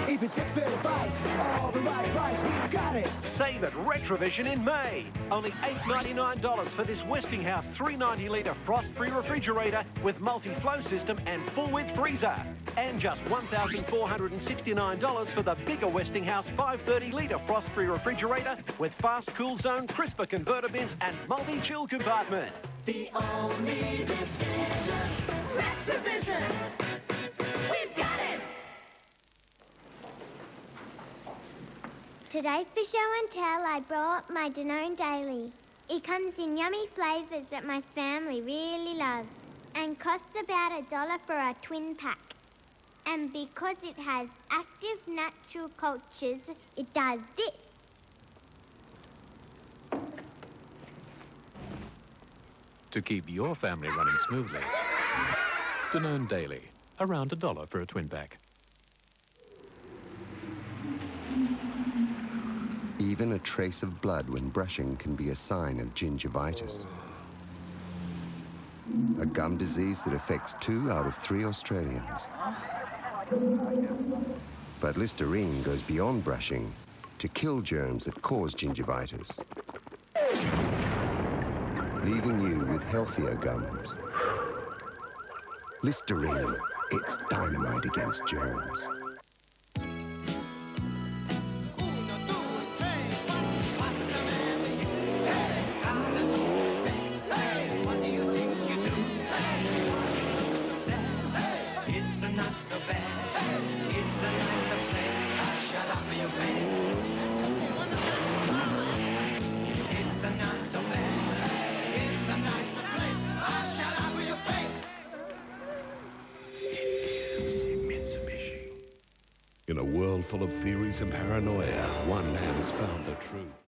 If it's advice, all the right price, we've got it. Save at Retravision in May. Only $8.99 for this Westinghouse 390 litre frost-free refrigerator with multi-flow system and full-width freezer. And just $1,469 for the bigger Westinghouse 530 litre frost-free refrigerator with fast cool zone, crisper converter bins and multi-chill compartment. The only decision, Retravision. We've got it! Today for show and tell, I brought my Danone Daily. It comes in yummy flavours that my family really loves and costs about $1 for a twin pack. And because it has active natural cultures, it does this. To keep your family running smoothly, Danone Daily, around $1 for a twin pack. Even a trace of blood when brushing can be a sign of gingivitis, a gum disease that affects 2 out of 3 Australians. But Listerine goes beyond brushing to kill germs that cause gingivitis, leaving you with healthier gums. Listerine, it's dynamite against germs. Not so bad. It's a nicer place. Shut up for your face. It's a not so bad. It's a nicer place. Shut up for your face. Mitsubishi. In a world full of theories and paranoia, one man has found the truth.